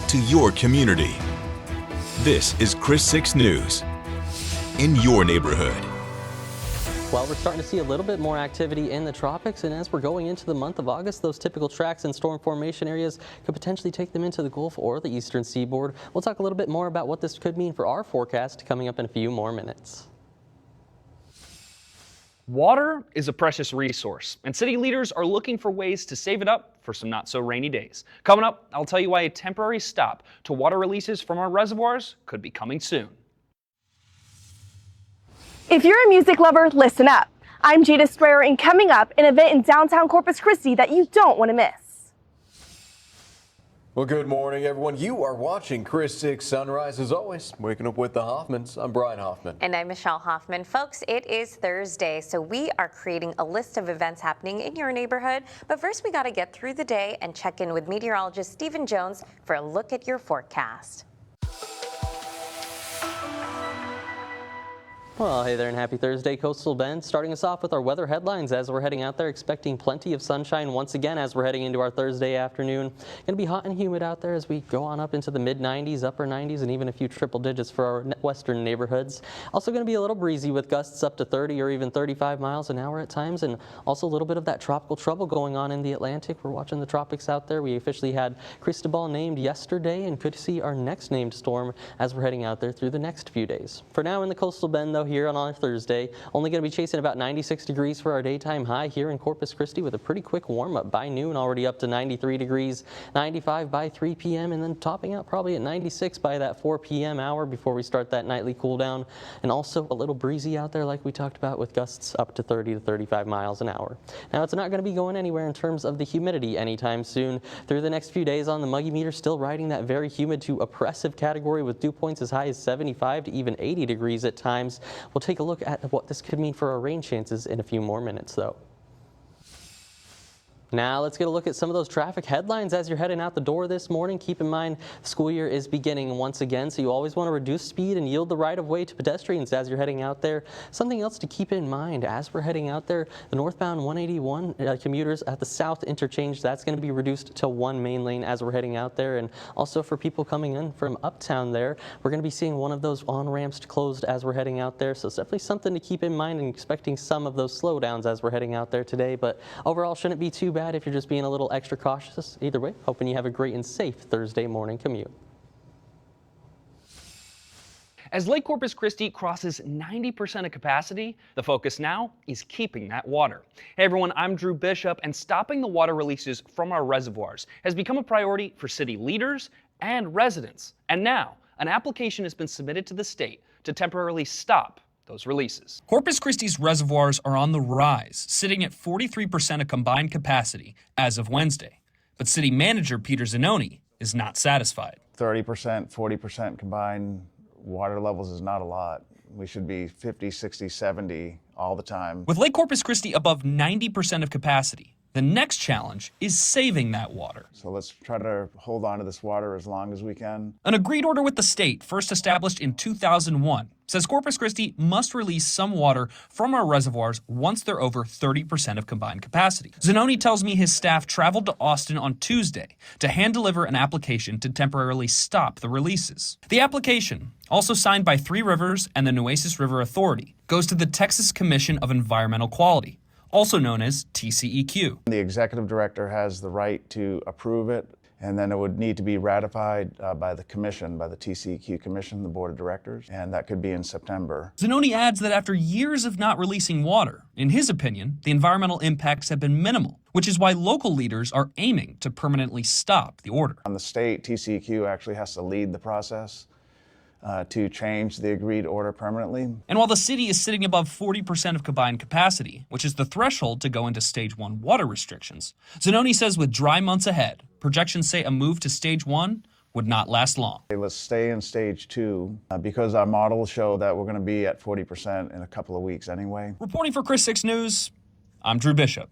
to your community. This is Chris 6 News in your neighborhood. Well, we're starting to see a little bit more activity in the tropics, and as we're going into the month of August, those typical tracks and storm formation areas could potentially take them into the Gulf or the eastern seaboard. We'll talk a little bit more about what this could mean for our forecast coming up in a few more minutes. Water is a precious resource, and city leaders are looking for ways to save it up for some not-so-rainy days. Coming up, I'll tell you why a temporary stop to water releases from our reservoirs could be coming soon. If you're a music lover, listen up. I'm Jada Strayer, and coming up, an event in downtown Corpus Christi that you don't want to miss. Well, good morning, everyone. You are watching Chris 6 Sunrise. As always, waking up with the Hoffmans. I'm Brian Hoffman. And I'm Michelle Hoffman. Folks, it is Thursday, so we are creating a list of events happening in your neighborhood. But first, we got to get through the day and check in with meteorologist Stephen Jones for a look at your forecast. Well, hey there and happy Thursday, Coastal Bend. Starting us off with our weather headlines as we're heading out there, expecting plenty of sunshine once again as we're heading into our Thursday afternoon. Going to be hot and humid out there as we go on up into the mid-90s, upper 90s, and even a few triple digits for our western neighborhoods. Also going to be a little breezy with gusts up to 30 or even 35 miles an hour at times, and also a little bit of that tropical trouble going on in the Atlantic. We're watching the tropics out there. We officially had Cristobal named yesterday and could see our next named storm as we're heading out there through the next few days. For now in the Coastal Bend, though, here on our Thursday, only going to be chasing about 96 degrees for our daytime high here in Corpus Christi with a pretty quick warm up by noon, already up to 93 degrees, 95 by 3 p.m. and then topping out probably at 96 by that 4 p.m. hour before we start that nightly cool down, and also a little breezy out there like we talked about with gusts up to 30 to 35 miles an hour. Now it's not going to be going anywhere in terms of the humidity anytime soon. Through the next few days on the muggy meter, still riding that very humid to oppressive category with dew points as high as 75 to even 80 degrees at times. We'll take a look at what this could mean for our rain chances in a few more minutes, though. Now let's get a look at some of those traffic headlines as you're heading out the door this morning. Keep in mind the school year is beginning once again, so you always want to reduce speed and yield the right of way to pedestrians as you're heading out there. Something else to keep in mind as we're heading out there, the northbound 181 commuters at the south interchange, that's going to be reduced to one main lane as we're heading out there. And also for people coming in from uptown there, we're going to be seeing one of those on-ramps closed as we're heading out there. So it's definitely something to keep in mind and expecting some of those slowdowns as we're heading out there today. But overall, shouldn't be too bad if you're just being a little extra cautious. Either way, hoping you have a great and safe Thursday morning commute. As Lake Corpus Christi crosses 90% of capacity, the focus now is keeping that water. Hey everyone, I'm Drew Bishop, and stopping the water releases from our reservoirs has become a priority for city leaders and residents. And now, an application has been submitted to the state to temporarily stop those releases. Corpus Christi's reservoirs are on the rise, sitting at 43% of combined capacity as of Wednesday. But city manager Peter Zanoni is not satisfied. 30%, 40% combined water levels is not a lot. We should be 50, 60, 70 all the time. With Lake Corpus Christi above 90% of capacity, the next challenge is saving that water. So let's try to hold on to this water as long as we can. An agreed order with the state, first established in 2001, says Corpus Christi must release some water from our reservoirs once they're over 30% of combined capacity. Zanoni tells me his staff traveled to Austin on Tuesday to hand deliver an application to temporarily stop the releases. The application, also signed by Three Rivers and the Nueces River Authority, goes to the Texas Commission of Environmental Quality, also known as TCEQ. The executive director has the right to approve it, and then it would need to be ratified by the commission, by the TCEQ commission, the board of directors, and that could be in September. Zanoni adds that after years of not releasing water, in his opinion, the environmental impacts have been minimal, which is why local leaders are aiming to permanently stop the order. On the state, TCEQ actually has to lead the process to change the agreed order permanently. And while the city is sitting above 40% of combined capacity, which is the threshold to go into Stage 1 water restrictions, Zanoni says with dry months ahead, projections say a move to Stage 1 would not last long. Let's stay in Stage 2 because our models show that we're going to be at 40% in a couple of weeks anyway. Reporting for Chris 6 News, I'm Drew Bishop.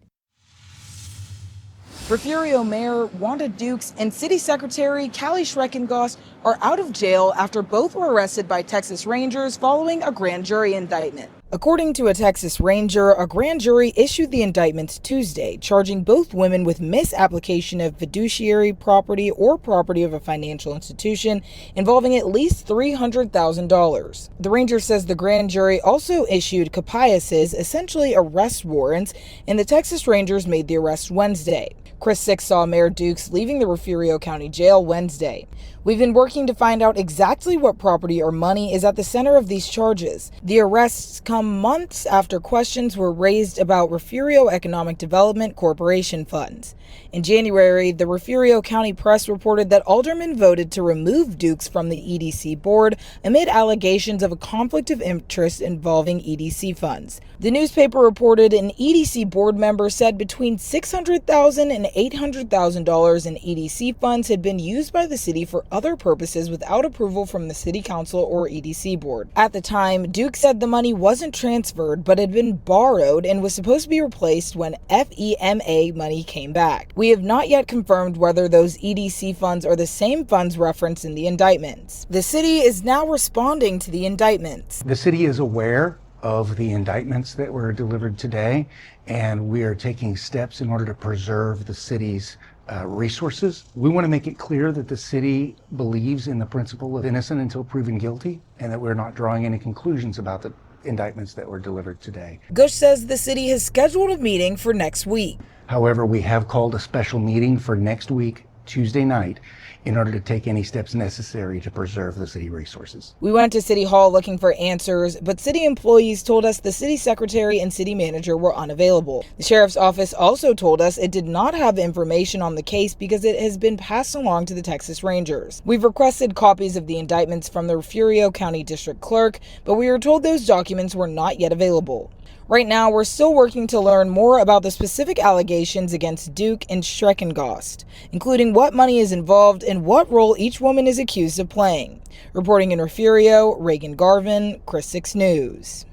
Refugio Mayor Wanda Dukes and City Secretary Callie Schreckengoss are out of jail after both were arrested by Texas Rangers following a grand jury indictment. According to a Texas Ranger, a grand jury issued the indictments Tuesday, charging both women with misapplication of fiduciary property or property of a financial institution involving at least $300,000. The Ranger says the grand jury also issued capiases, essentially arrest warrants, and the Texas Rangers made the arrest Wednesday. Chris 6 saw Mayor Dukes leaving the Refugio County Jail Wednesday. We've been working to find out exactly what property or money is at the center of these charges. The arrests come months after questions were raised about Refugio Economic Development Corporation funds. In January, the Refugio County Press reported that aldermen voted to remove Dukes from the EDC board amid allegations of a conflict of interest involving EDC funds. The newspaper reported an EDC board member said between $600,000 and $800,000 in EDC funds had been used by the city for other purposes without approval from the city council or EDC board. At the time, Duke said the money wasn't transferred but had been borrowed and was supposed to be replaced when FEMA money came back. We have not yet confirmed whether those EDC funds are the same funds referenced in the indictments. The city is now responding to the indictments. The city is aware of the indictments that were delivered today, and we are taking steps in order to preserve the city's resources. We want to make it clear that the city believes in the principle of innocent until proven guilty, and that we're not drawing any conclusions about the indictments that were delivered today. Gush says the city has scheduled a meeting for next week. However, we have called a special meeting for next week, Tuesday night, in order to take any steps necessary to preserve the city resources. We went to City Hall looking for answers, but city employees told us the city secretary and city manager were unavailable. The sheriff's office also told us it did not have information on the case because it has been passed along to the Texas Rangers. We've requested copies of the indictments from the Refugio County District Clerk, but we were told those documents were not yet available. Right now, we're still working to learn more about the specific allegations against Duke and Schreckengost, including what money is involved and what role each woman is accused of playing. Reporting in Refugio, Reagan Garvin, Chris 6 News.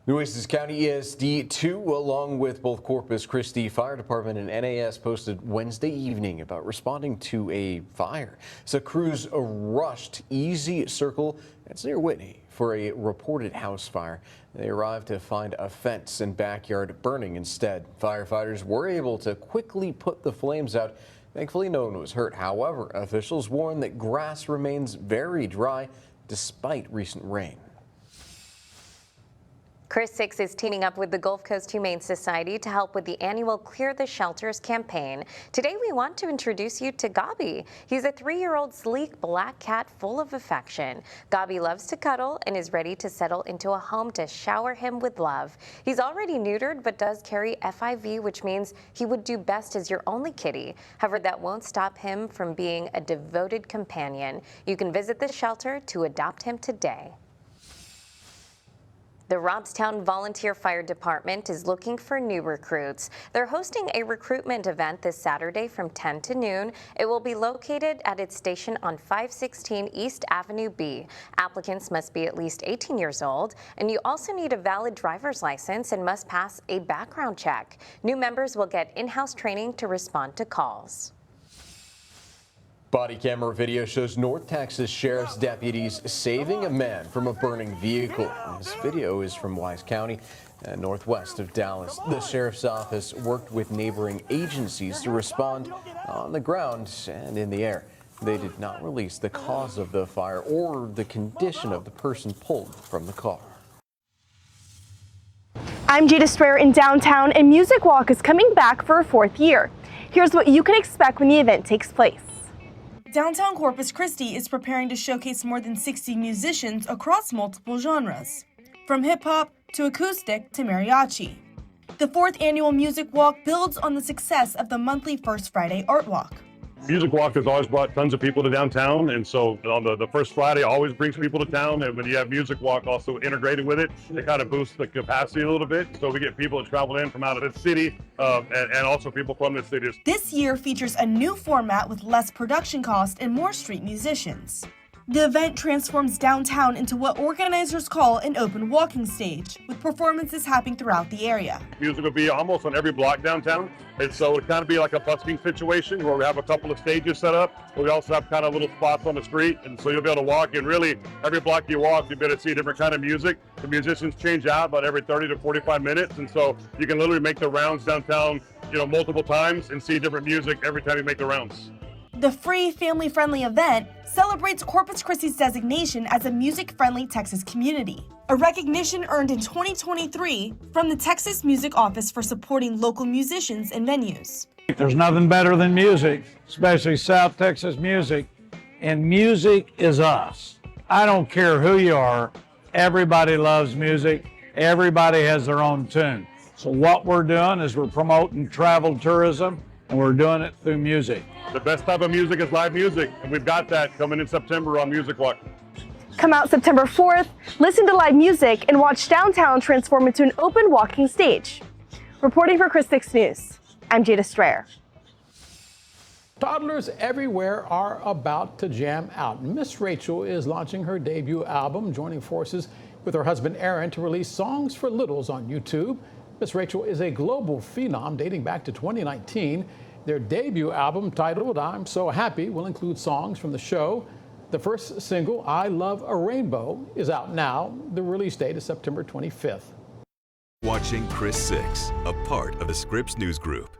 Nueces County ESD 2, along with both Corpus Christi Fire Department and NAS, posted Wednesday evening about responding to a fire. So crews rushed Easy Circle, that's near Whitney, for a reported house fire. They arrived to find a fence and backyard burning instead. Firefighters were able to quickly put the flames out. Thankfully, no one was hurt. However, officials warn that grass remains very dry despite recent rain. Chris 6 is teaming up with the Gulf Coast Humane Society to help with the annual Clear the Shelters campaign. Today we want to introduce you to Gabi. He's a 3-year-old sleek black cat full of affection. Gabi loves to cuddle and is ready to settle into a home to shower him with love. He's already neutered but does carry FIV, which means he would do best as your only kitty. However, that won't stop him from being a devoted companion. You can visit the shelter to adopt him today. The Robstown Volunteer Fire Department is looking for new recruits. They're hosting a recruitment event this Saturday from 10 to noon. It will be located at its station on 516 East Avenue B. Applicants must be at least 18 years old, and you also need a valid driver's license and must pass a background check. New members will get in-house training to respond to calls. Body camera video shows North Texas Sheriff's deputies saving a man from a burning vehicle. This video is from Wise County, northwest of Dallas. The Sheriff's Office worked with neighboring agencies to respond on the ground and in the air. They did not release the cause of the fire or the condition of the person pulled from the car. I'm Jada Strayer in downtown, and Music Walk is coming back for a 4th year. Here's what you can expect when the event takes place. Downtown Corpus Christi is preparing to showcase more than 60 musicians across multiple genres, from hip-hop to acoustic to mariachi. The 4th annual Music Walk builds on the success of the monthly First Friday Art Walk. Music Walk has always brought tons of people to downtown, and so on the first Friday always brings people to town, and when you have Music Walk also integrated with it, it kind of boosts the capacity a little bit, so we get people that travel in from out of the city and also people from the cities. This year features a new format with less production cost and more street musicians. The event transforms downtown into what organizers call an open walking stage, with performances happening throughout the area. Music will be almost on every block downtown. And so it'll kind of be like a busking situation where we have a couple of stages set up. But we also have kind of little spots on the street. And so you'll be able to walk, and really every block you walk, you'll be able to see a different kind of music. The musicians change out about every 30 to 45 minutes. And so you can literally make the rounds downtown, multiple times and see different music every time you make the rounds. The free, family-friendly event celebrates Corpus Christi's designation as a music-friendly Texas community, a recognition earned in 2023 from the Texas Music Office for supporting local musicians and venues. There's nothing better than music, especially South Texas music, and music is us. I don't care who you are, everybody loves music, everybody has their own tune. So what we're doing is we're promoting travel tourism, and we're doing it through music. The best type of music is live music, and we've got that coming in September on Music Walk. Come out September 4th, listen to live music, and watch downtown transform into an open walking stage. Reporting for Chris 6 News, I'm Jada Strayer. Toddlers everywhere are about to jam out. Miss Rachel is launching her debut album, joining forces with her husband Aaron to release Songs for Littles on YouTube. Miss Rachel is a global phenom dating back to 2019. Their debut album, titled I'm So Happy, will include songs from the show. The first single, I Love a Rainbow, is out now. The release date is September 25th. Watching Chris 6, a part of the Scripps News Group.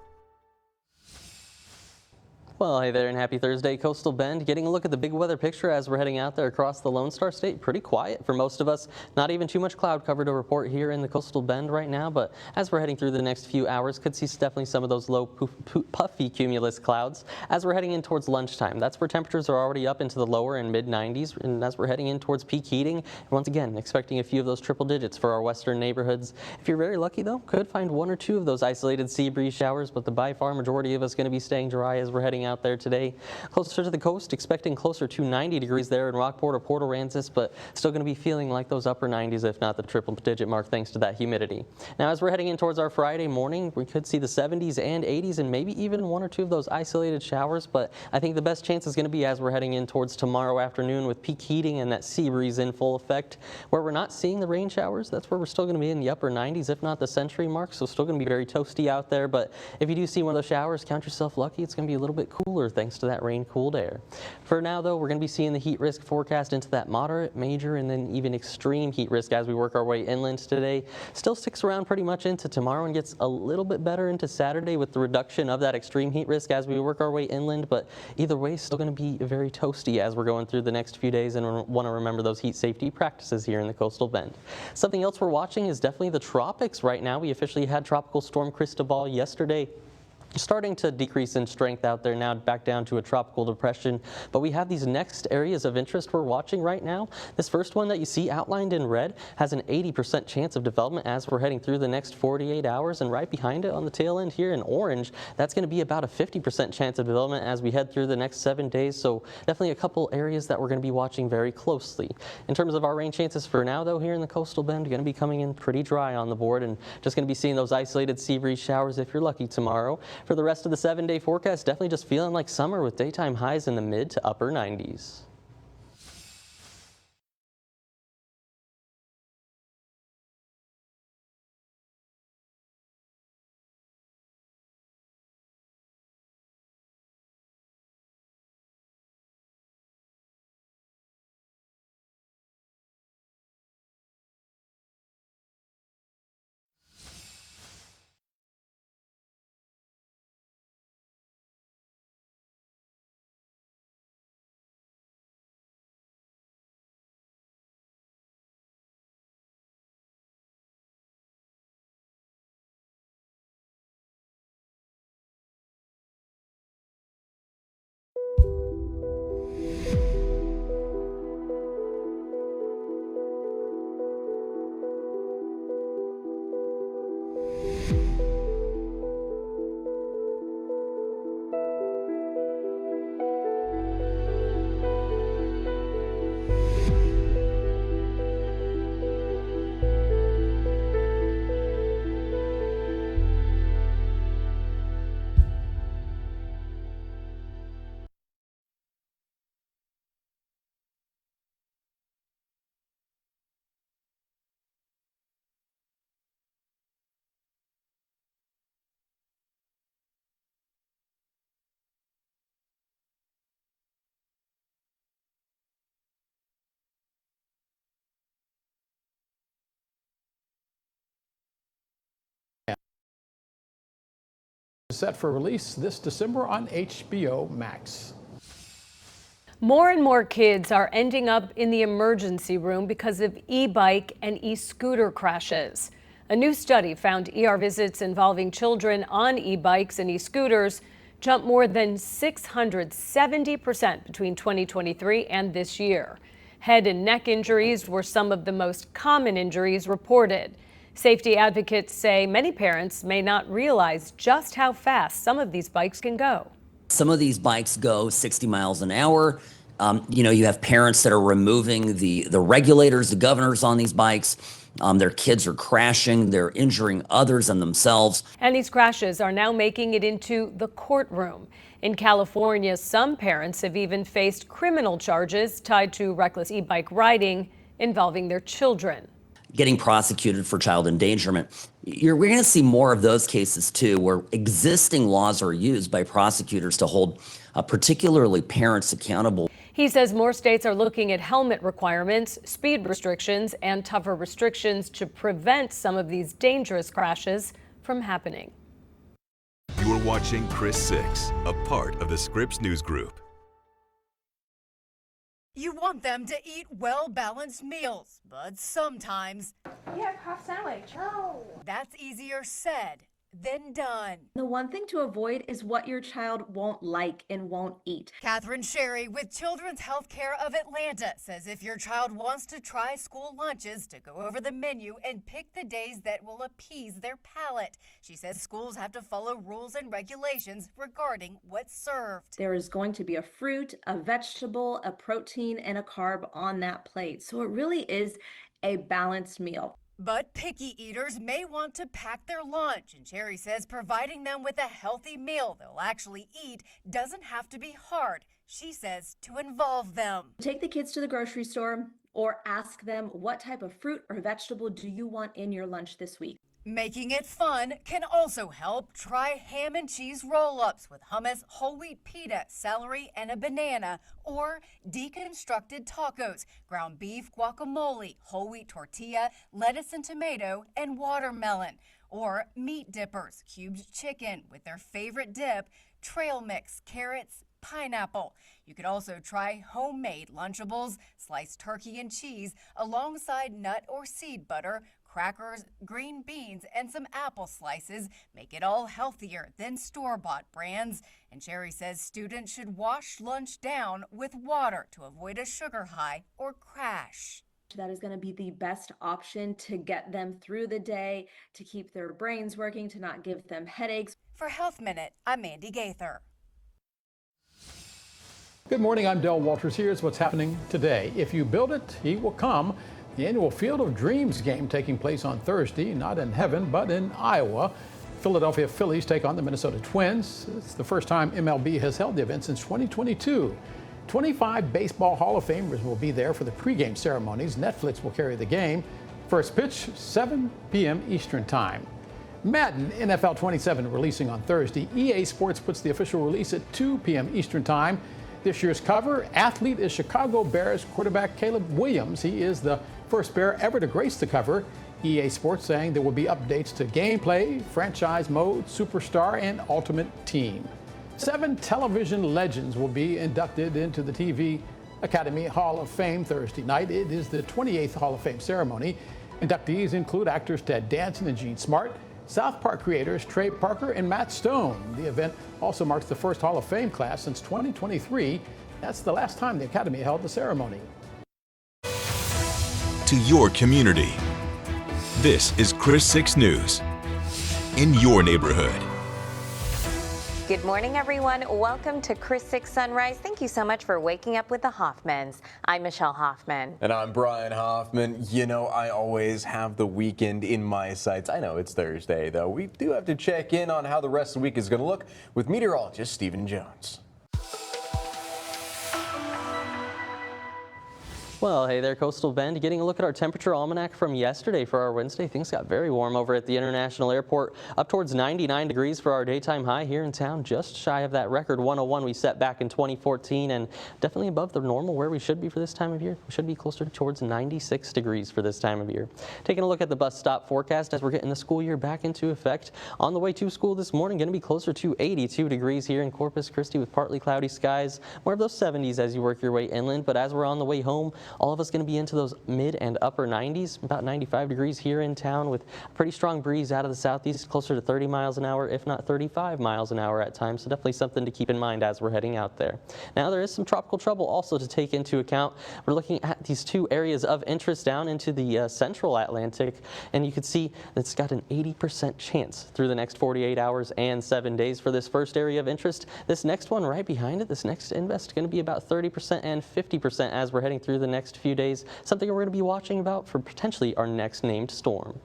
Well, hey there and happy Thursday, Coastal Bend. Getting a look at the big weather picture as we're heading out there across the Lone Star State. Pretty quiet for most of us. Not even too much cloud cover to report here in the Coastal Bend right now, but as we're heading through the next few hours, could see definitely some of those low puffy cumulus clouds as we're heading in towards lunchtime. That's where temperatures are already up into the lower and mid 90s, and as we're heading in towards peak heating, once again, expecting a few of those triple digits for our western neighborhoods. If you're very lucky though, could find one or two of those isolated sea breeze showers, but the by far majority of us going to be staying dry as we're heading out there today. Closer to the coast, expecting closer to 90 degrees there in Rockport or Port Aransas, but still going to be feeling like those upper 90s, if not the triple digit mark, thanks to that humidity. Now, as we're heading in towards our Friday morning, we could see the 70s and 80s and maybe even one or two of those isolated showers, but I think the best chance is going to be as we're heading in towards tomorrow afternoon with peak heating and that sea breeze in full effect. Where we're not seeing the rain showers, that's where we're still going to be in the upper 90s, if not the century mark, so still going to be very toasty out there, but if you do see one of those showers, count yourself lucky. It's going to be a little bit cooler thanks to that rain cooled air. For now though, we're going to be seeing the heat risk forecast into that moderate, major, and then even extreme heat risk as we work our way inland today. Still sticks around pretty much into tomorrow and gets a little bit better into Saturday with the reduction of that extreme heat risk as we work our way inland, but either way, still going to be very toasty as we're going through the next few days, and want to remember those heat safety practices here in the Coastal Bend. Something else we're watching is definitely the tropics right now. We officially had Tropical Storm Cristobal yesterday. Starting to decrease in strength out there now, back down to a tropical depression. But we have these next areas of interest we're watching right now. This first one that you see outlined in red has an 80% chance of development as we're heading through the next 48 hours. And right behind it on the tail end here in orange, that's going to be about a 50% chance of development as we head through the next 7 days. So definitely a couple areas that we're going to be watching very closely. In terms of our rain chances for now, though, here in the Coastal Bend, going to be coming in pretty dry on the board and just going to be seeing those isolated sea breeze showers if you're lucky tomorrow. For the rest of the 7-day forecast, definitely just feeling like summer with daytime highs in the mid to upper 90s. set for release this December on HBO Max. More and more kids are ending up in the emergency room because of e-bike and e-scooter crashes. A new study found ER visits involving children on e-bikes and e-scooters jumped more than 670% between 2023 and this year. Head and neck injuries were some of the most common injuries reported. Safety advocates say many parents may not realize just how fast some of these bikes can go. Some of these bikes go 60 miles an hour. You have parents that are removing the regulators, the governors on these bikes. Their kids are crashing, they're injuring others and themselves. And these crashes are now making it into the courtroom. In California, some parents have even faced criminal charges tied to reckless e-bike riding involving their children. Getting prosecuted for child endangerment. We're going to see more of those cases too, where existing laws are used by prosecutors to hold particularly parents accountable. He says more states are looking at helmet requirements, speed restrictions, and tougher restrictions to prevent some of these dangerous crashes from happening. You are watching Chris 6, a part of the Scripps News Group. You want them to eat well-balanced meals, but sometimes... Yeah, half sandwich. Oh. That's easier said than done. The one thing to avoid is what your child won't like and won't eat. Catherine Sherry with Children's Healthcare of Atlanta says if your child wants to try school lunches, to go over the menu and pick the days that will appease their palate. She says schools have to follow rules and regulations regarding what's served. There is going to be a fruit, a vegetable, a protein, and a carb on that plate. So it really is a balanced meal. But picky eaters may want to pack their lunch, and Sherry says providing them with a healthy meal they'll actually eat doesn't have to be hard. She says to involve them. Take the kids to the grocery store or ask them what type of fruit or vegetable do you want in your lunch this week. Making it fun can also help. Try ham and cheese roll-ups with hummus, whole wheat pita, celery, and a banana, or deconstructed tacos, ground beef, guacamole, whole wheat tortilla, lettuce and tomato, and watermelon, or meat dippers, cubed chicken with their favorite dip, trail mix, carrots, pineapple. You could also try homemade Lunchables, sliced turkey and cheese, alongside nut or seed butter, crackers, green beans, and some apple slices. Make it all healthier than store-bought brands. And Sherry says students should wash lunch down with water to avoid a sugar high or crash. That is going to be the best option to get them through the day, to keep their brains working, to not give them headaches. For Health Minute, I'm Mandy Gaither. Good morning, I'm Del Walters. Here's what's happening today. If you build it, he will come. The annual Field of Dreams game taking place on Thursday, not in heaven, but in Iowa. Philadelphia Phillies take on the Minnesota Twins. It's the first time MLB has held the event since 2022. 25 Baseball Hall of Famers will be there for the pregame ceremonies. Netflix will carry the game. First pitch, 7 p.m. Eastern Time. Madden NFL 27 releasing on Thursday. EA Sports puts the official release at 2 p.m. Eastern Time. This year's cover athlete is Chicago Bears quarterback Caleb Williams. He is the first Bear ever to grace the cover. EA Sports saying there will be updates to gameplay, franchise mode, superstar, and ultimate team. 7 television legends will be inducted into the TV Academy Hall of Fame Thursday night. It is the 28th Hall of Fame ceremony. Inductees include actors Ted Danson and Gene Smart, South Park creators Trey Parker and Matt Stone. The event also marks the first Hall of Fame class since 2023. That's the last time the Academy held the ceremony. To your community. This is Chris 6 News. In your neighborhood. Good morning, everyone. Welcome to Chris 6 Sunrise. Thank you so much for waking up with the Hoffmans. I'm Michelle Hoffman. And I'm Brian Hoffman. You know, I always have the weekend in my sights. I know it's Thursday, though. We do have to check in on how the rest of the week is going to look with meteorologist Stephen Jones. Well, hey there, Coastal Bend. Getting a look at our temperature almanac from yesterday for our Wednesday. Things got very warm over at the International Airport, up towards 99 degrees for our daytime high here in town, just shy of that record 101 we set back in 2014, and definitely above the normal where we should be for this time of year. We should be closer towards 96 degrees for this time of year. Taking a look at the bus stop forecast as we're getting the school year back into effect. On the way to school this morning, going to be closer to 82 degrees here in Corpus Christi with partly cloudy skies. More of those 70s as you work your way inland, but as we're on the way home, all of us going to be into those mid and upper 90s, about 95 degrees here in town with a pretty strong breeze out of the southeast, closer to 30 miles an hour, if not 35 miles an hour at times. So definitely something to keep in mind as we're heading out there. Now there is some tropical trouble also to take into account. We're looking at these two areas of interest down into the central Atlantic, and you can see it's got an 80% chance through the next 48 hours and 7 days for this first area of interest. This next one right behind it, this next invest, going to be about 30% and 50% as we're heading through the next few days, something we're going to be watching about for potentially our next named storm.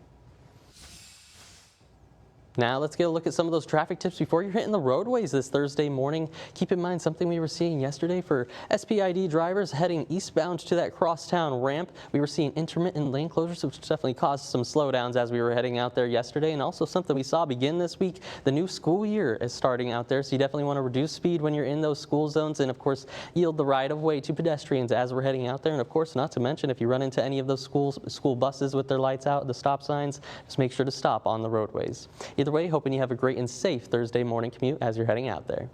Now let's get a look at some of those traffic tips before you're hitting the roadways this Thursday morning. Keep in mind something we were seeing yesterday for SPID drivers heading eastbound to that crosstown ramp. We were seeing intermittent lane closures, which definitely caused some slowdowns as we were heading out there yesterday. And also something we saw begin this week, the new school year is starting out there. So you definitely want to reduce speed when you're in those school zones and of course yield the right of way to pedestrians as we're heading out there. And of course, not to mention if you run into any of those school buses with their lights out, the stop signs, just make sure to stop on the roadways. Either way, hoping you have a great and safe Thursday morning commute as you're heading out there.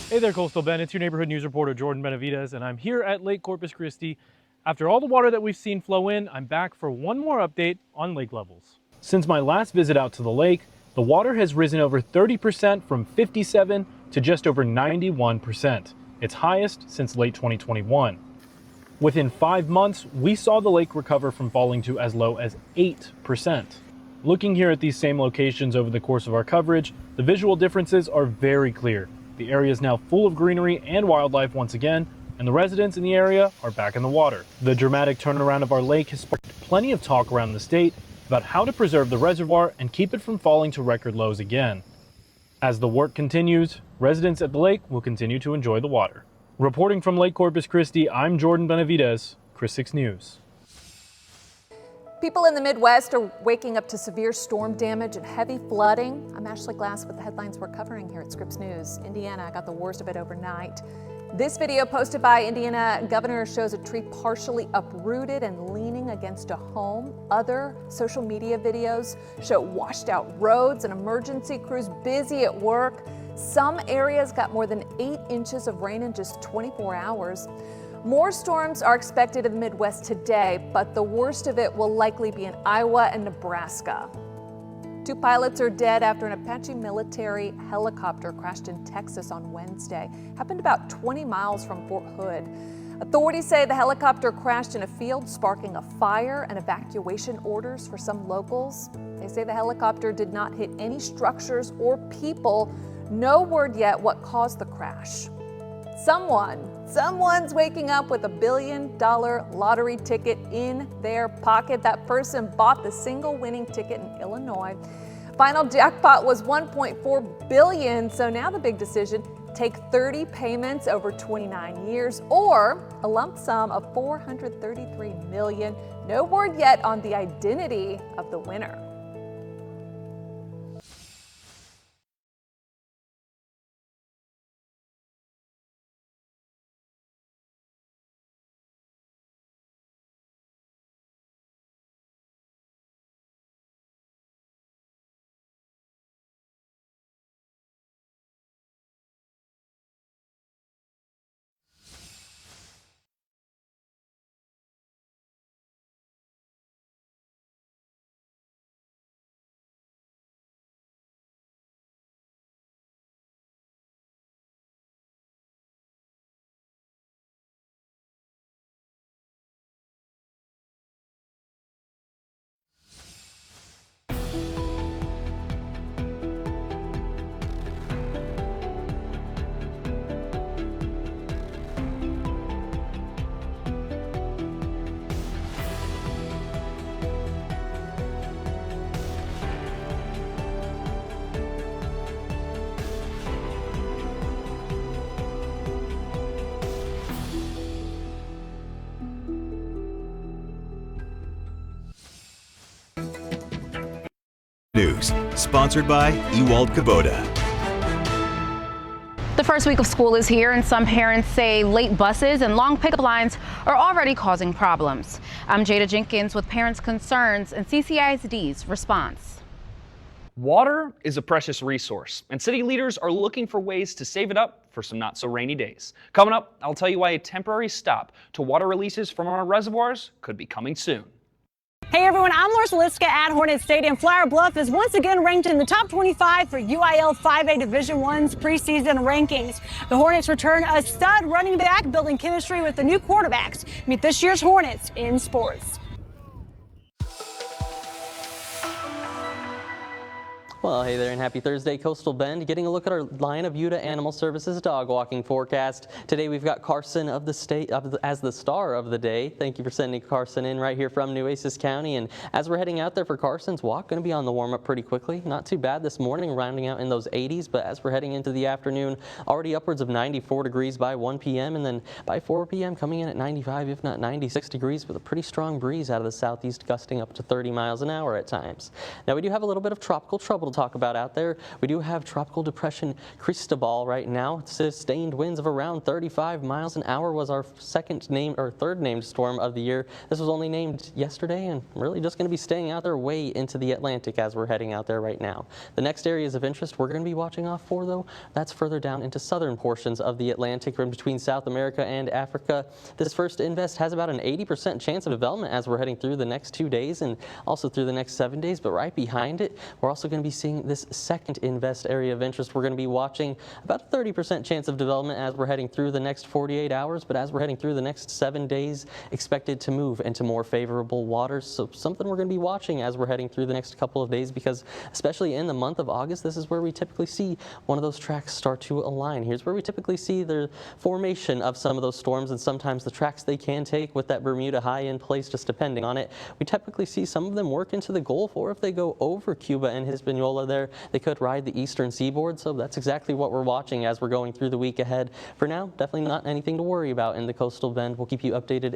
Hey there, Coastal Bend. It's your neighborhood news reporter, Jordan Benavides, and I'm here at Lake Corpus Christi. After all the water that we've seen flow in, I'm back for one more update on lake levels. Since my last visit out to the lake, the water has risen over 30% from 57 to just over 91%, its highest since late 2021. Within 5 months, we saw the lake recover from falling to as low as 8%. Looking here at these same locations over the course of our coverage, the visual differences are very clear. The area is now full of greenery and wildlife once again, and the residents in the area are back in the water. The dramatic turnaround of our lake has sparked plenty of talk around the state about how to preserve the reservoir and keep it from falling to record lows again. As the work continues, residents at the lake will continue to enjoy the water. Reporting from Lake Corpus Christi, I'm Jordan Benavides, Chris 6 News. People in the Midwest are waking up to severe storm damage and heavy flooding. I'm Ashley Glass with the headlines we're covering here at Scripps News. Indiana got the worst of it overnight. This video posted by Indiana governor shows a tree partially uprooted and leaning against a home. Other social media videos show washed out roads and emergency crews busy at work. Some areas got more than 8 inches of rain in just 24 hours. More storms are expected in the Midwest today, but the worst of it will likely be in Iowa and Nebraska. 2 pilots are dead after an Apache military helicopter crashed in Texas on Wednesday. Happened about 20 miles from Fort Hood. Authorities say the helicopter crashed in a field, sparking a fire and evacuation orders for some locals. They say the helicopter did not hit any structures or people. No word yet what caused the crash. Someone's waking up with $1 billion lottery ticket in their pocket. That person bought the single winning ticket in Illinois. Final jackpot was $1.4 billion. So now the big decision, take 30 payments over 29 years or a lump sum of $433 million. No word yet on the identity of the winner. News, sponsored by Ewald Kubota. The first week of school is here, and some parents say late buses and long pickup lines are already causing problems. I'm Jada Jenkins with parents' concerns and CCISD's response. Water is a precious resource, and city leaders are looking for ways to save it up for some not-so-rainy days. Coming up, I'll tell you why a temporary stop to water releases from our reservoirs could be coming soon. Hey everyone, I'm Laura Liska at Hornet Stadium. Flower Bluff is once again ranked in the top 25 for UIL 5A Division I's preseason rankings. The Hornets return a stud running back, building chemistry with the new quarterbacks. Meet this year's Hornets in sports. Well, hey there and happy Thursday, Coastal Bend. Getting a look at our Line of Buda Animal Services dog walking forecast. Today we've got Carson of the state as the star of the day. Thank you for sending Carson in right here from Nueces County. And as we're heading out there for Carson's walk, going to be on the warm up pretty quickly. Not too bad this morning, rounding out in those 80s. But as we're heading into the afternoon, already upwards of 94 degrees by 1 p.m. And then by 4 p.m. coming in at 95, if not 96 degrees with a pretty strong breeze out of the southeast, gusting up to 30 miles an hour at times. Now we do have a little bit of tropical trouble to talk about out there. We do have Tropical Depression Cristobal right now. Sustained winds of around 35 miles an hour was our third named storm of the year. This was only named yesterday and really just going to be staying out there way into the Atlantic as we're heading out there right now. The next areas of interest we're going to be watching off for, though, that's further down into southern portions of the Atlantic from between South America and Africa. This first invest has about an 80% chance of development as we're heading through the next 2 days and also through the next 7 days. But right behind it, we're also going to be seeing this second invest area of interest. We're going to be watching about a 30% chance of development as we're heading through the next 48 hours, but as we're heading through the next 7 days, expected to move into more favorable waters. So something we're going to be watching as we're heading through the next couple of days, because especially in the month of August, this is where we typically see one of those tracks start to align. Here's where we typically see the formation of some of those storms, and sometimes the tracks they can take with that Bermuda high in place, just depending on it. We typically see some of them work into the Gulf, or if they go over Cuba and Hispaniola there, they could ride the eastern seaboard. So that's exactly what we're watching as we're going through the week ahead. For now, definitely not anything to worry about in the coastal bend. We'll keep you updated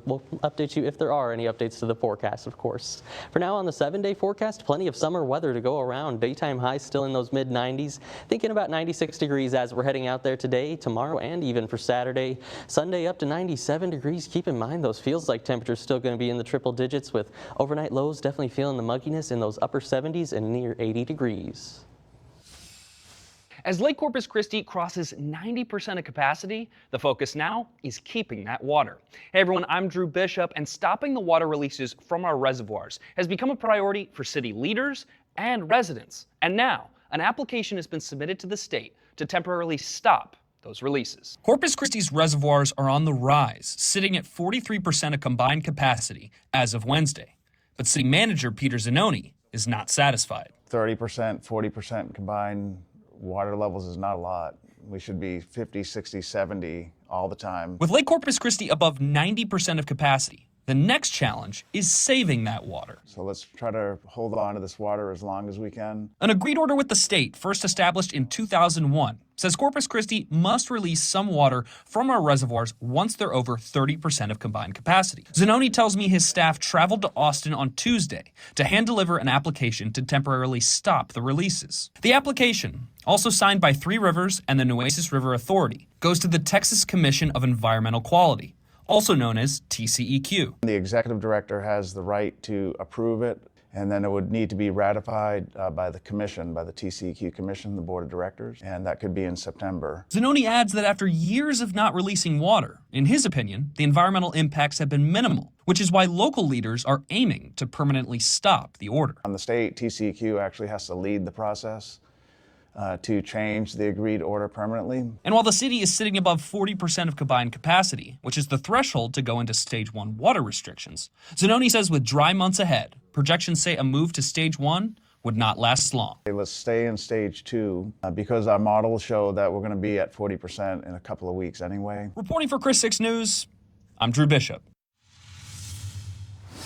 we'll update you if there are any updates to the forecast, of course. For now, on the 7-day forecast, plenty of summer weather to go around. Daytime highs still in those mid 90s, thinking about 96 degrees as we're heading out there today, tomorrow, and even for Saturday. Sunday up to 97 degrees. Keep in mind those feels like temperatures still going to be in the triple digits, with overnight lows definitely feeling the mugginess in those upper 70s and near 80 degrees. As Lake Corpus Christi crosses 90% of capacity, the focus now is keeping that water. Hey everyone, I'm Drew Bishop, and stopping the water releases from our reservoirs has become a priority for city leaders and residents. And now, an application has been submitted to the state to temporarily stop those releases. Corpus Christi's reservoirs are on the rise, sitting at 43% of combined capacity as of Wednesday. But City Manager Peter Zanoni is not satisfied. 30%, 40% combined water levels is not a lot. We should be 50, 60, 70 all the time. With Lake Corpus Christi above 90% of capacity, the next challenge is saving that water. So let's try to hold on to this water as long as we can. An agreed order with the state, first established in 2001, says Corpus Christi must release some water from our reservoirs once they're over 30% of combined capacity. Zanoni tells me his staff traveled to Austin on Tuesday to hand-deliver an application to temporarily stop the releases. The application, also signed by Three Rivers and the Nueces River Authority, goes to the Texas Commission of Environmental Quality, also known as TCEQ. The executive director has the right to approve it, and then it would need to be ratified by the commission, by the TCEQ commission, the board of directors, and that could be in September. Zanoni adds that after years of not releasing water, in his opinion, the environmental impacts have been minimal, which is why local leaders are aiming to permanently stop the order. On the state, TCEQ actually has to lead the process to change the agreed order permanently. And while the city is sitting above 40% of combined capacity, which is the threshold to go into Stage 1 water restrictions, Zanoni says with dry months ahead, projections say a move to Stage 1 would not last long. Let's stay in Stage 2 because our models show that we're going to be at 40% in a couple of weeks anyway. Reporting for Chris 6 News, I'm Drew Bishop.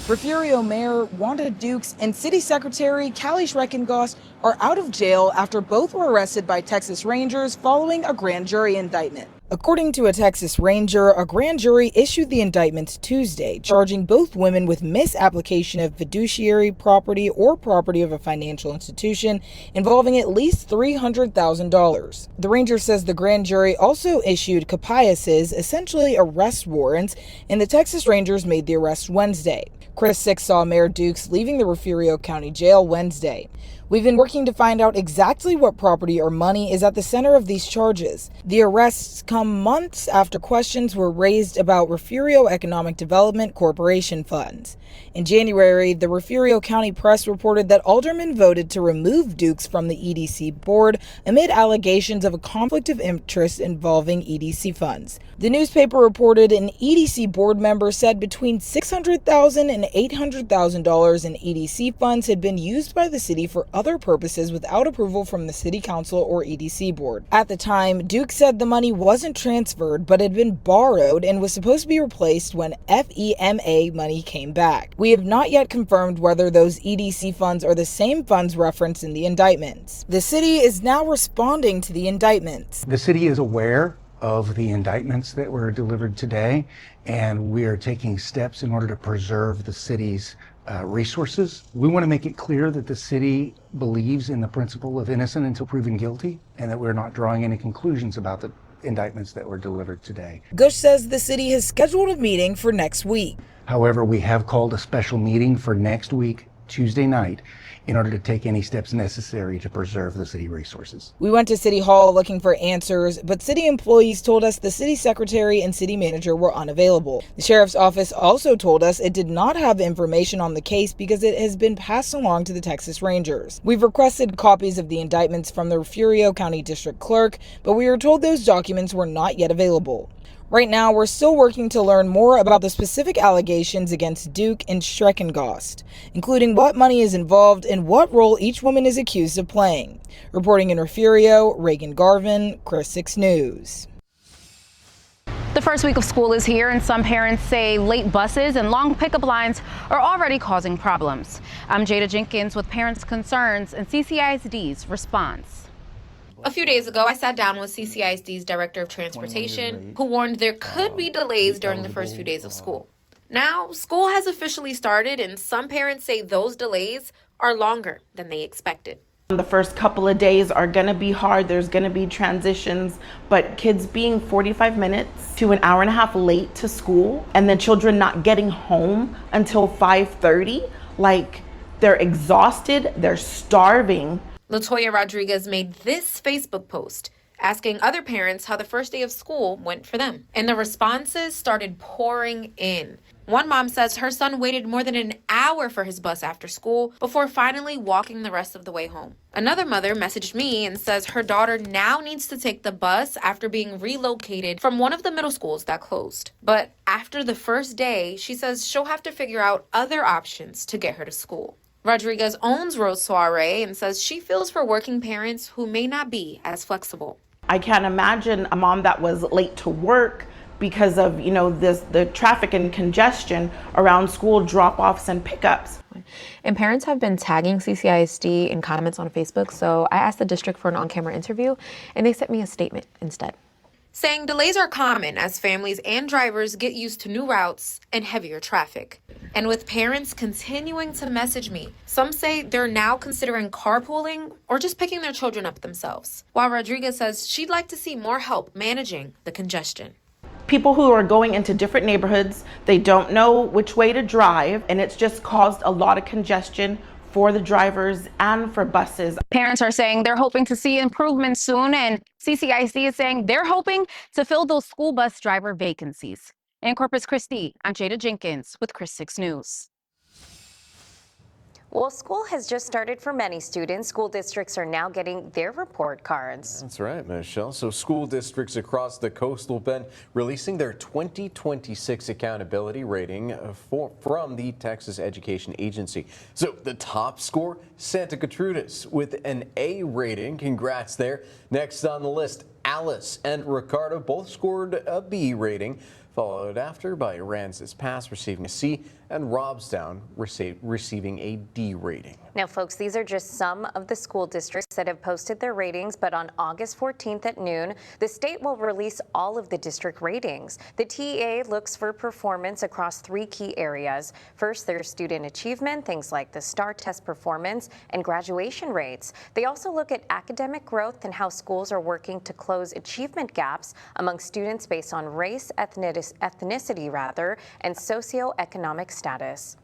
Refugio Mayor Wanda Dukes and City Secretary Callie Schreckengoss are out of jail after both were arrested by Texas Rangers following a grand jury indictment. According to a Texas Ranger, a grand jury issued the indictments Tuesday, charging both women with misapplication of fiduciary property or property of a financial institution involving at least $300,000. The Ranger says the grand jury also issued capiases, essentially arrest warrants, and the Texas Rangers made the arrest Wednesday. Chris 6 saw Mayor Dukes leaving the Refugio County Jail Wednesday. We've been working to find out exactly what property or money is at the center of these charges. The arrests come months after questions were raised about Refugio Economic Development Corporation funds. In January, the Refugio County Press reported that aldermen voted to remove Dukes from the EDC board amid allegations of a conflict of interest involving EDC funds. The newspaper reported an EDC board member said between $600,000 and $800,000 in EDC funds had been used by the city for other purposes without approval from the city council or EDC board. At the time, Duke said the money wasn't transferred but had been borrowed and was supposed to be replaced when FEMA money came back. We have not yet confirmed whether those EDC funds are the same funds referenced in the indictments. The city is now responding to the indictments. The city is aware of the indictments that were delivered today, and we are taking steps in order to preserve the city's resources. We want to make it clear that the city believes in the principle of innocent until proven guilty, and that we're not drawing any conclusions about the indictments that were delivered today. Gush says the city has scheduled a meeting for next week. However, we have called a special meeting for next week, Tuesday night, in order to take any steps necessary to preserve the city resources. We went to City Hall looking for answers, but city employees told us the city secretary and city manager were unavailable. The sheriff's office also told us it did not have information on the case because it has been passed along to the Texas Rangers. We've requested copies of the indictments from the Refugio County District Clerk, but we were told those documents were not yet available. Right now, we're still working to learn more about the specific allegations against Duke and Schreckengost, including what money is involved and what role each woman is accused of playing. Reporting in Refugio, Reagan Garvin, Chris 6 News. The first week of school is here, and some parents say late buses and long pickup lines are already causing problems. I'm Jada Jenkins with Parents' Concerns and CCISD's response. A few days ago, I sat down with CCISD's Director of Transportation, who warned there could be delays during the first few days of school. Now, school has officially started, and some parents say those delays are longer than they expected. The first couple of days are going to be hard. There's going to be transitions, but kids being 45 minutes to an hour and a half late to school, and then children not getting home until 5:30, like they're exhausted, they're starving. Latoya Rodriguez made this Facebook post asking other parents how the first day of school went for them. And the responses started pouring in. One mom says her son waited more than an hour for his bus after school before finally walking the rest of the way home. Another mother messaged me and says her daughter now needs to take the bus after being relocated from one of the middle schools that closed. But after the first day, she says she'll have to figure out other options to get her to school. Rodriguez owns Rose Soiree and says she feels for working parents who may not be as flexible. I can't imagine a mom that was late to work because of, the traffic and congestion around school drop-offs and pickups. And parents have been tagging CCISD in comments on Facebook, so I asked the district for an on-camera interview, and they sent me a statement instead. Saying delays are common as families and drivers get used to new routes and heavier traffic. And with parents continuing to message me, some say they're now considering carpooling or just picking their children up themselves. While Rodriguez says she'd like to see more help managing the congestion. People who are going into different neighborhoods, they don't know which way to drive, and it's just caused a lot of congestion for the drivers and for buses. Parents are saying they're hoping to see improvements soon, and CCISD is saying they're hoping to fill those school bus driver vacancies. In Corpus Christi, I'm Jada Jenkins with Chris 6 News. Well, school has just started for many students. School districts are now getting their report cards. That's right, Michelle. So school districts across the coastal bend releasing their 2026 accountability rating from the Texas Education Agency. So the top score, Santa Gertrudis with an A rating. Congrats there. Next on the list, Alice and Ricardo both scored a B rating, followed after by Aransas Pass receiving a C and Robstown receiving a D rating. Now, folks, these are just some of the school districts that have posted their ratings, but on August 14th at noon, the state will release all of the district ratings. The TEA looks for performance across 3 key areas. First, there's student achievement, things like the STAR test performance and graduation rates. They also look at academic growth and how schools are working to close achievement gaps among students based on race, ethnicity, and socioeconomic status.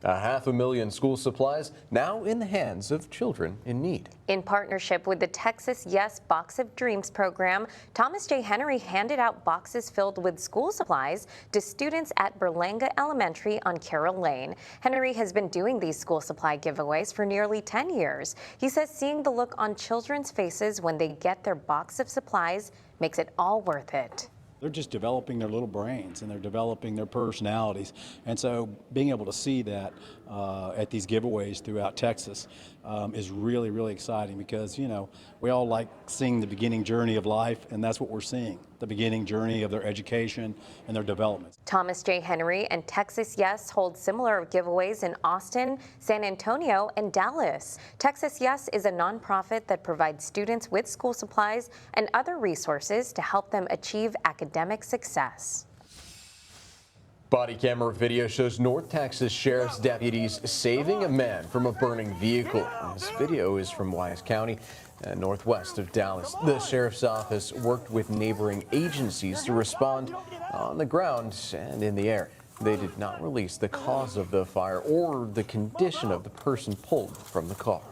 500,000 school supplies now in the hands of children in need. In partnership with the Texas Yes Box of Dreams program, Thomas J. Henry handed out boxes filled with school supplies to students at Berlanga Elementary on Carroll Lane. Henry has been doing these school supply giveaways for nearly 10 years. He says seeing the look on children's faces when they get their box of supplies makes it all worth it. They're just developing their little brains and they're developing their personalities. And so being able to see that at these giveaways throughout Texas is really, really exciting because, you know, we all like seeing the beginning journey of life, and that's what we're seeing, the beginning journey of their education and their development. Thomas J. Henry and Texas Yes hold similar giveaways in Austin, San Antonio, and Dallas. Texas Yes is a nonprofit that provides students with school supplies and other resources to help them achieve academic success. Body camera video shows North Texas Sheriff's deputies saving a man from a burning vehicle. This video is from Wise County, northwest of Dallas. The Sheriff's Office worked with neighboring agencies to respond on the ground and in the air. They did not release the cause of the fire or the condition of the person pulled from the car.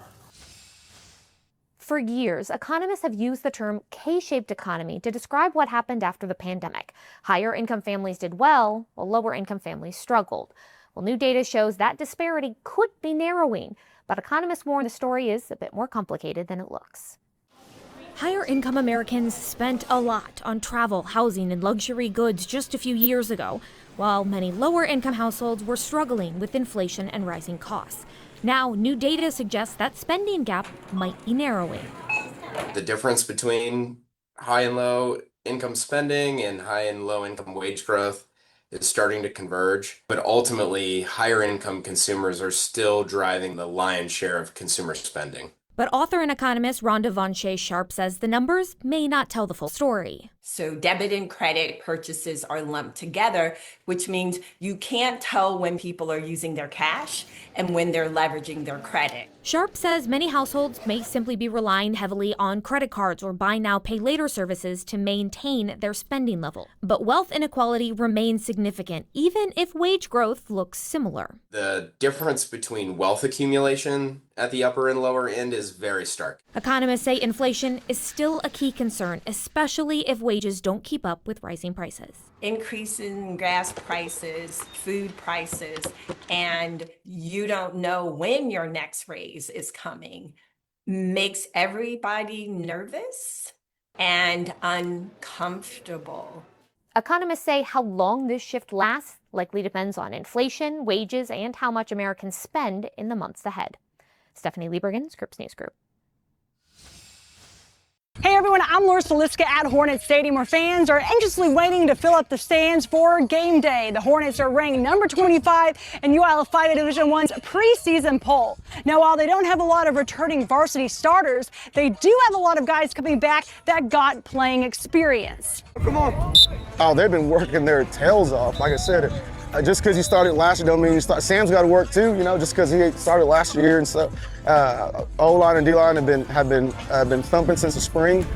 For years, economists have used the term K-shaped economy to describe what happened after the pandemic. Higher income families did well, while lower income families struggled. Well, new data shows that disparity could be narrowing, but economists warn the story is a bit more complicated than it looks. Higher income Americans spent a lot on travel, housing, and luxury goods just a few years ago, while many lower income households were struggling with inflation and rising costs. Now, new data suggests that spending gap might be narrowing. The difference between high and low income spending and high and low income wage growth is starting to converge, but ultimately higher income consumers are still driving the lion's share of consumer spending. But author and economist Rhonda Von Shea Sharp says the numbers may not tell the full story. So debit and credit purchases are lumped together, which means you can't tell when people are using their cash and when they're leveraging their credit. Sharp says many households may simply be relying heavily on credit cards or buy now, pay later services to maintain their spending level. But wealth inequality remains significant, even if wage growth looks similar. The difference between wealth accumulation at the upper and lower end is very stark. Economists say inflation is still a key concern, especially if wages don't keep up with rising prices. Increase in gas prices, food prices, and you don't know when your next raise is coming makes everybody nervous and uncomfortable. Economists say how long this shift lasts likely depends on inflation, wages, and how much Americans spend in the months ahead. Stephanie Liebergen, Scripps News Group. Hey everyone, I'm Laura Soliska at Hornets Stadium, where fans are anxiously waiting to fill up the stands for game day. The Hornets are ranked number 25 in UIL 5A Division I's preseason poll. Now, while they don't have a lot of returning varsity starters, they do have a lot of guys coming back that got playing experience. Come on. Oh, they've been working their tails off. Like I said, just because you started last year don't mean you start. Sam's got to work too, you know, just because he started last year and stuff. O-line and D-line have been thumping since the spring.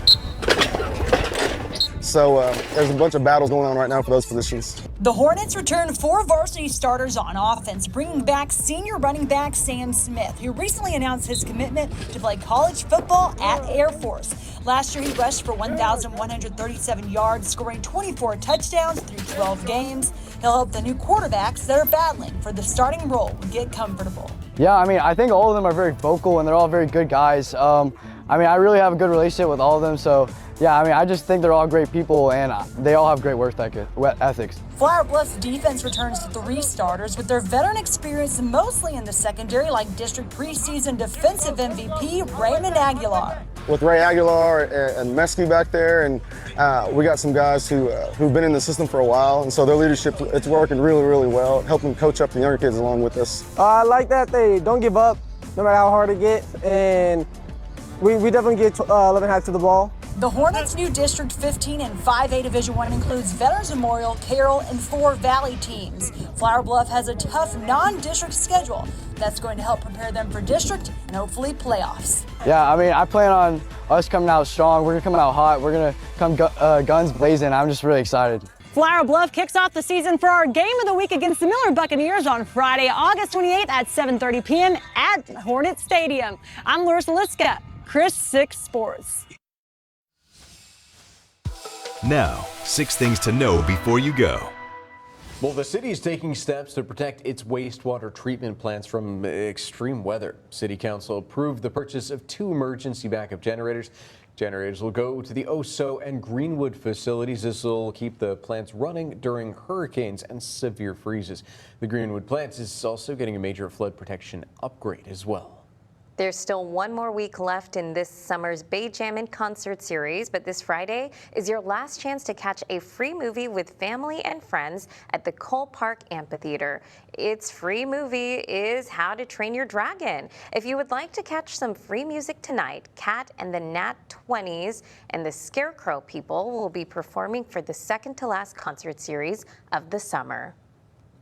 So there's a bunch of battles going on right now for those positions. The Hornets return 4 varsity starters on offense, bringing back senior running back Sam Smith, who recently announced his commitment to play college football at Air Force. Last year, he rushed for 1,137 yards, scoring 24 touchdowns through 12 games. He'll help the new quarterbacks that are battling for the starting role get comfortable. Yeah, I mean, I think all of them are very vocal and they're all very good guys. I mean, I really have a good relationship with all of them, so yeah, I mean, I just think they're all great people and they all have great work ethics. Flower Bluff's defense returns 3 starters with their veteran experience mostly in the secondary, like district preseason defensive MVP Raymond Aguilar. with Ray Aguilar and Mesky back there, and we got some guys who've been in the system for a while, and so their leadership, it's working really, really well, helping coach up the younger kids along with us. I like that they don't give up, no matter how hard it gets, and we definitely get 11 hats to the ball. The Hornets' new District 15 and 5A Division I includes Veterans Memorial, Carroll, and 4 Valley teams. Flower Bluff has a tough non-district schedule that's going to help prepare them for district and hopefully playoffs. Yeah, I mean, I plan on us coming out strong. We're going to come out hot. We're going to come guns blazing. I'm just really excited. Flower Bluff kicks off the season for our game of the week against the Miller Buccaneers on Friday, August 28th at 7:30 p.m. at Hornet Stadium. I'm Larissa Liska, Chris 6 Sports. Now, 6 things to know before you go. Well, the city is taking steps to protect its wastewater treatment plants from extreme weather. City Council approved the purchase of 2 emergency backup generators. Generators will go to the Oso and Greenwood facilities. This will keep the plants running during hurricanes and severe freezes. The Greenwood plant is also getting a major flood protection upgrade as well. There's still 1 more week left in this summer's Bay Jammin' concert series, but this Friday is your last chance to catch a free movie with family and friends at the Cole Park Amphitheater. Its free movie is How to Train Your Dragon. If you would like to catch some free music tonight, Cat and the Nat 20s and the Scarecrow People will be performing for the second to last concert series of the summer.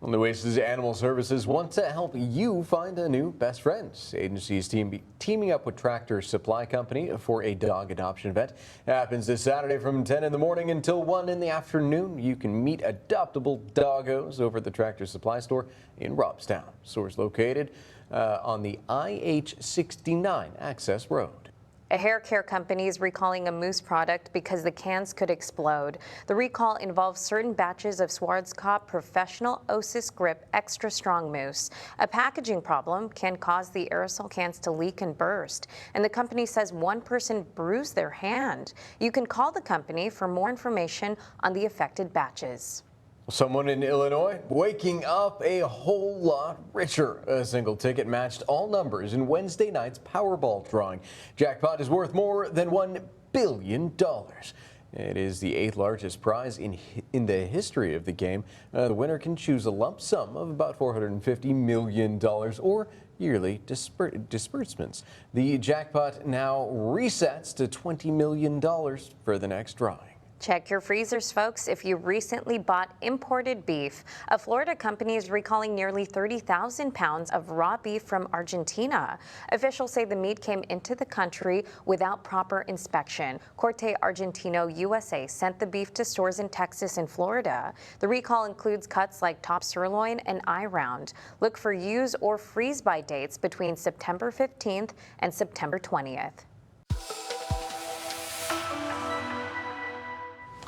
Well, the Oasis Animal Services want to help you find a new best friend. Agency is teaming up with Tractor Supply Company for a dog adoption event. It happens this Saturday from 10 in the morning until 1 in the afternoon. You can meet adoptable doggos over at the Tractor Supply store in Robstown. Store's located on the IH-69 Access Road. A hair care company is recalling a mousse product because the cans could explode. The recall involves certain batches of Schwarzkopf Professional Osis Grip Extra Strong Mousse. A packaging problem can cause the aerosol cans to leak and burst, and the company says 1 person bruised their hand. You can call the company for more information on the affected batches. Someone in Illinois waking up a whole lot richer. A single ticket matched all numbers in Wednesday night's Powerball drawing. Jackpot is worth more than $1 billion. It is the 8th largest prize in the history of the game. The winner can choose a lump sum of about $450 million or yearly disbursements. The jackpot now resets to $20 million for the next drawing. Check your freezers, folks, if you recently bought imported beef. A Florida company is recalling nearly 30,000 pounds of raw beef from Argentina. Officials say the meat came into the country without proper inspection. Corte Argentino USA sent the beef to stores in Texas and Florida. The recall includes cuts like top sirloin and eye round. Look for use or freeze by dates between September 15th and September 20th.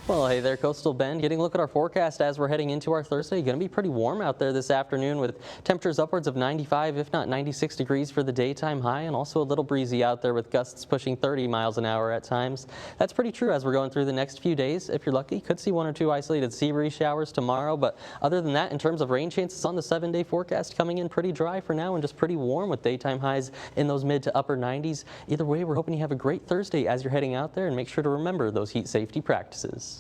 Well, hey there, Coastal Bend. Getting a look at our forecast as we're heading into our Thursday. Going to be pretty warm out there this afternoon with temperatures upwards of 95, if not 96 degrees for the daytime high, and also a little breezy out there with gusts pushing 30 miles an hour at times. That's pretty true as we're going through the next few days. If you're lucky, could see 1 or 2 isolated sea breeze showers tomorrow, but other than that, in terms of rain chances on the 7-day forecast, coming in pretty dry for now and just pretty warm with daytime highs in those mid to upper 90s. Either way, we're hoping you have a great Thursday as you're heading out there, and make sure to remember those heat safety practices.